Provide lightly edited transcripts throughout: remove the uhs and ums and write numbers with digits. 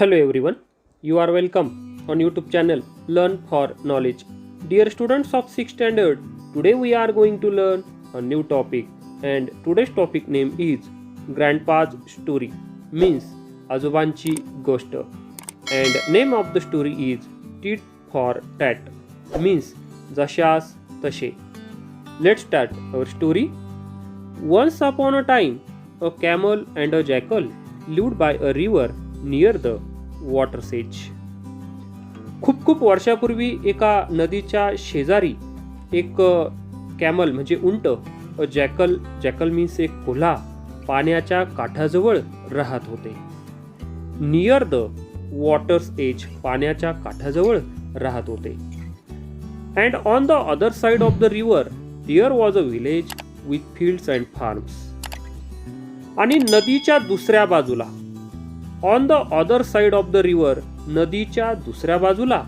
Hello everyone, you are welcome on YouTube channel Learn for Knowledge. Dear students of 6th standard, today we are going to learn a new topic and today's topic name is Grandpa's Story means आजोबांची गोष्ट and name of the story is Tit for Tat means जशास तसे. Let's start our story. Once upon a time, a camel and a jackal lived by a river near the water's edge. खूप वर्षापूर्वी एका नदीच्या शेजारी एक camel म्हणजे उंट, jackal means एक कोल्हा पाण्याच्या काठाजवळ राहत होते. नियर द वॉटर्स एज पाण्याच्या काठाजवळ राहत होते. And on the other side of the river there was a village with fields and farms. आणि नदीच्या दुसऱ्या बाजूला on the other side of the river नदीच्या दुसऱ्या बाजूला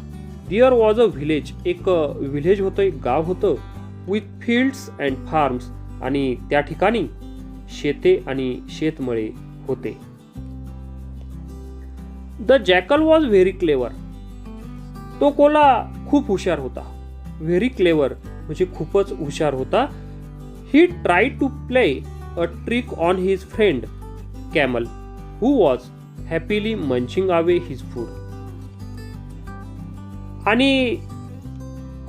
देअर वॉज अ विलेज एक विलेज होतं, एक गाव होतं विथ फील्ड्स अँड फार्म्स आणि त्या ठिकाणी शेते आणि शेतमळे होते. The jackal was very clever. तो कोल्हा खूप हुशार होता. व्हेरी क्लेवर म्हणजे खूपच हुशार होता. He tried to play a trick on his friend camel who was happily munching away his food. आणि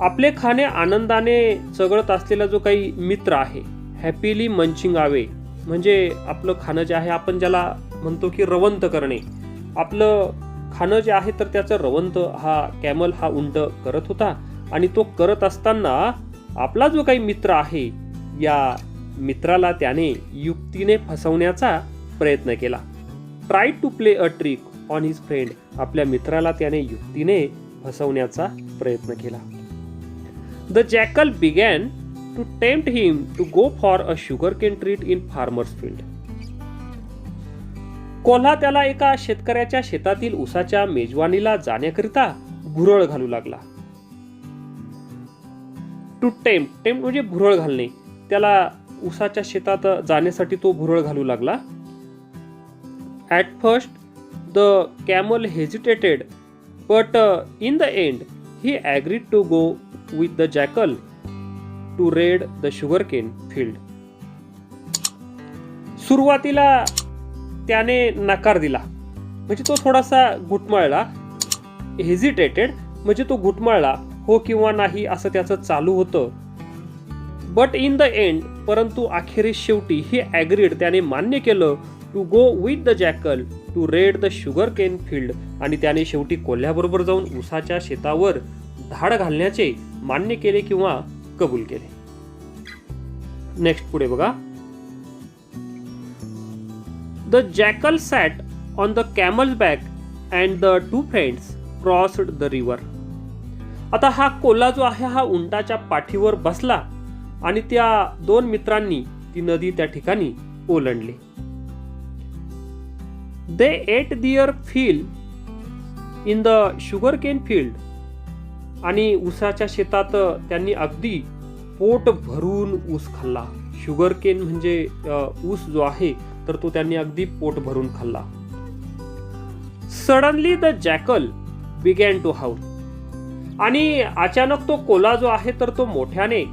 आपले खाणे आनंदाने चघळत असलेला जो काही मित्र आहे, हॅपीली मंचिंग अवे म्हणजे आपलं खाणं जे आहे आपण ज्याला म्हणतो की रवंत करणे. आपलं खाणं जे आहे तर त्याचं रवंत हा कॅमल हा उंट करत होता. आणि तो करत असताना आपला जो काही मित्र आहे या मित्राला त्याने युक्तीने फसवण्याचा प्रयत्न केला. Try to play a trick on his friend. आपल्या मित्राला त्याने युक्तीने फसवण्याचा प्रयत्न केला. The jackal began to tempt him to go for a sugarcane treat in farmer's field. कोल्हा त्याला एका शेतकऱ्याच्या शेतातील ऊसाच्या मेजवानीला जाण्याकरिता भुरळ घालू लागला. टू टेम्प्ट म्हणजे भुरळ घालणे. त्याला ऊसाच्या शेतात जाण्यासाठी तो भुरळ घालू लागला. At first the camel hesitated but in the end he agreed to go with the jackal to raid the sugarcane field. सुरुवातीला त्याने नकार दिला म्हणजे तो थोडासा घुटमळला. हेजिटेटेड म्हणजे तो घुटमळला, हो किंवा नाही असं त्याचं चालू होतं. बट इन द एंड परंतु अखेरीस शेवटी ही ॲग्रीड त्याने मान्य केलं to go with the jackal to raid the sugarcane field. आणि त्याने शेवटी कोल्ह्याबरोबर जाऊन ऊसाच्या शेतावर धाड घालण्याचे मान्य केले किंवा कबूल केले. नेक्स्ट पुढे बघा. The jackal sat on the camel's back and the two friends crossed the river. आता हा कोल्हा जो आहे हा उंटाच्या पाठीवर बसला आणि त्या दोन मित्रांनी ती नदी त्या ठिकाणी ओलांडली. They ate their fill in the sugarcane field. आणि ऊसाच्या शेतात त्यांनी अगदी पोट भरून ऊस खाल्ला. शुगरकेन म्हणजे ऊस जो आहे तर तो त्यांनी अगदी पोट भरून खाल्ला. Suddenly the jackal began to howl. आणि अचानक तो कोल्हा जो आहे तर तो मोठ्याने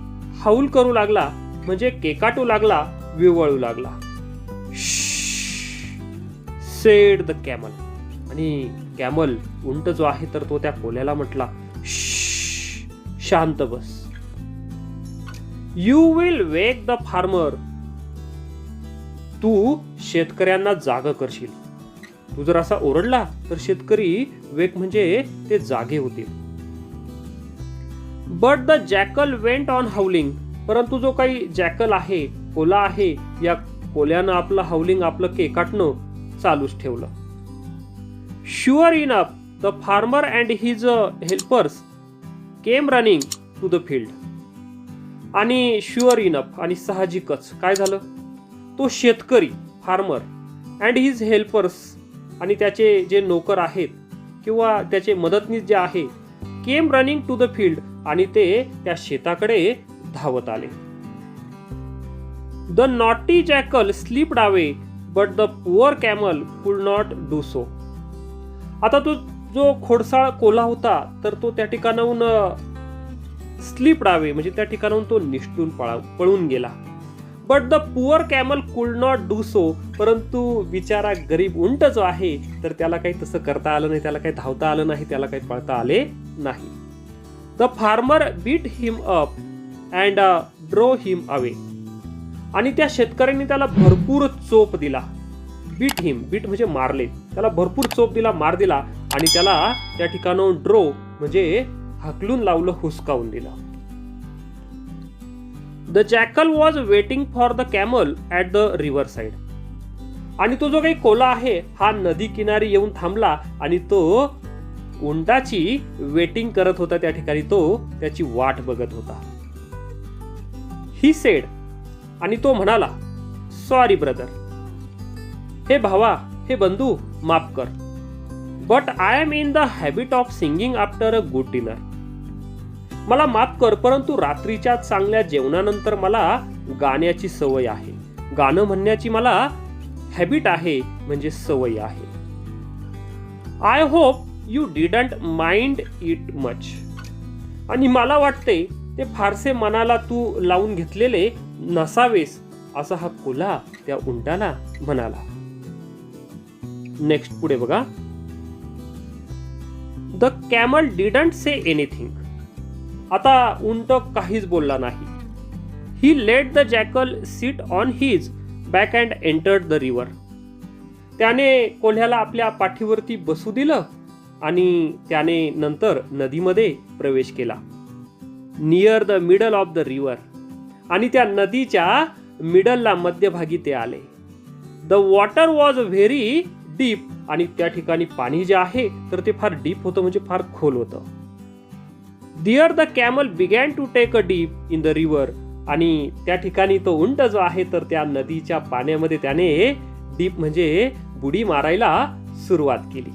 हाऊल करू लागला म्हणजे केकाटू लागला, विवळू लागला. Said the camel. आणि कॅमल उंट जो आहे तर तो त्या कोल्ह्याला म्हटला, शांत बस. You will wake the farmer. तू शेतकऱ्यांना जाग करशील. तू जर असा ओरडला तर शेतकरी वेक म्हणजे ते जागे होतील. But the jackal went on howling. परंतु जो काही जॅकल आहे, कोल्हा आहे, या कोल्ह्यानं आपलं हाऊलिंग, आपलं केकाटणं चालूच ठेवलं. Sure enough the farmer and his helpers came running to the field. आणि शुअर इनफ आणि साहजिकच काय झालं, तो शेतकरी फार्मर अँड हिज हेल्पर्स आणि त्याचे जे नोकर आहेत किंवा त्याचे मदतनीस जे आहे, came running to the field आणि ते त्या शेताकडे धावत आले. The naughty jackal slipped away but the poor camel could not do so. आता तो जो खोडसाळ कोल्हा होता तर तो त्या ठिकाणाहून स्लिप डावे म्हणजे त्या ठिकाणाहून तो निष्ठून पळून गेला. But the poor camel could not do so. परंतु बिचारा गरीब उंट जो आहे तर त्याला काही तसं करता आलं नाही, त्याला काही धावता आलं नाही, त्याला काही पळता आले नाही. The farmer beat him up and drove him away. आणि त्या शेतकऱ्यांनी त्याला भरपूर चोप दिला. बीट हिम, बीट म्हणजे मारले, त्याला भरपूर चोप दिला, मार दिला आणि त्याला त्या ठिकाणाहून ड्रो म्हणजे हकलून लावलं, हुसकावून दिलं. The jackal was waiting for the camel at the river side. आणि तो जो काही कोल्हा आहे हा नदी किनारी येऊन थांबला आणि तो उंटाची वेटिंग करत होता. त्या ठिकाणी तो त्याची वाट बघत होता. ही सेड, आणि तो म्हणाला, सॉरी ब्रदर, हे भावा, हे बंधू, माफ कर. But I am in the habit of singing after a good dinner. मला माफ कर, परंतु रात्रीच्या चांगल्या जेवणानंतर मला गाण्याची सवय आहे. गाणं म्हणण्याची मला हॅबिट आहे, म्हणजे सवय आहे. I hope you didn't mind it much. आणि मला वाटते ते फारसे मनाला तू लावून घेतलेले नसावेस, असा हा कोल्हा त्या उंटाला म्हणाला. नेक्स्ट पुढे बघा. The camel didn't say anything. आता उंट काहीच बोलला नाही. He let the jackal sit on his back and entered the river. त्याने कोल्ह्याला आपल्या पाठीवरती बसू दिलं आणि त्याने नंतर नदीमध्ये प्रवेश केला. Near the middle of the river. आणि त्या नदीच्या मिडलला, मध्यभागी ते आले. The water was very deep. आणि त्या ठिकाणी पाणी जे आहे तर ते फार डीप होतं, म्हणजे फार खोल होतं. There the camel began to take a dip in the river. आणि त्या ठिकाणी तो उंट जो आहे तर त्या नदीच्या पाण्यामध्ये त्याने डीप म्हणजे बुडी मारायला सुरुवात केली.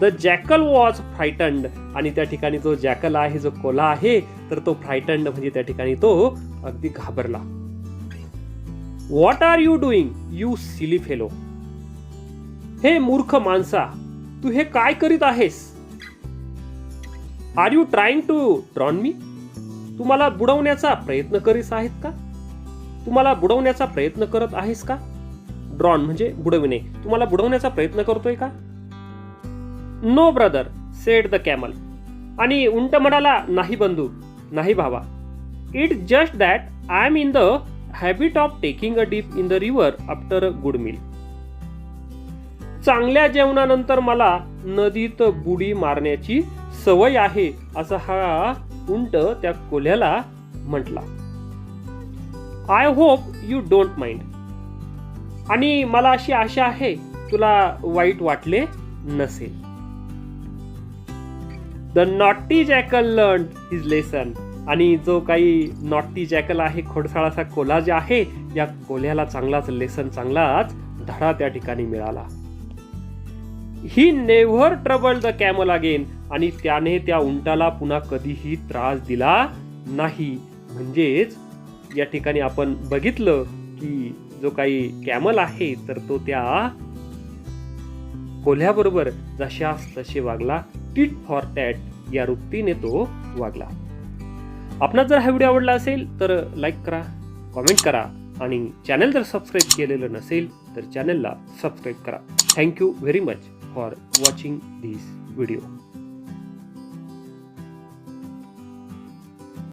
The jackal was frightened. आणि त्या ठिकाणी तो जॅकल आहे, जो कोल्हा आहे तर तो फ्रायटन्ड म्हणजे त्या ठिकाणी तो अगदी घाबरला. What are you doing you silly fellow. हे मूर्ख माणसा, तू हे काय करीत आहेस? Are you trying to drown me. तुम्हाला बुडवण्याचा प्रयत्न करीत आहेत का? तुम्हाला बुडवण्याचा प्रयत्न करत आहेस का? ड्रॉन म्हणजे बुडविणे. तुम्हाला बुडवण्याचा प्रयत्न करतोय का? No brother said the camel. आणि उंट म्हणाला, नाही बंधू, नाही भावा. It just that I am in the habit of taking a dip in the river after a good meal. चांगल्या जेवणानंतर मला नदीत बुडी मारण्याची सवय आहे, असा हा उंट त्या कोल्ह्याला म्हटला. I hope you don't mind. आणि मला अशी आशा आहे तुला वाईट वाटले नसेल. The naughty jackal learn his lesson. आणि जो काही नॉटी जॅकल आहे, खोडसाळाचा कोल्हा जे आहे, या कोल्ह्याला चांगलाच लेसन, चांगलाच धडा त्या ठिकाणी मिळाला. ही never trouble the camel again. आणि त्याने त्या उंटाला पुन्हा कधीही त्रास दिला नाही. म्हणजेच या ठिकाणी आपण बघितलं की जो काही कॅमल आहे तर तो त्या कोल्ह्याबरोबर जशास तसे वागला. टिट फॉर टॅट या वृत्तीने तो वागला. आपणास जर हा व्हिडिओ आवडला असेल तर लाईक करा, कॉमेंट करा आणि चॅनल जर सबस्क्राईब केलेलं नसेल तर चॅनलला सबस्क्राईब करा. Thank you very much for watching this video.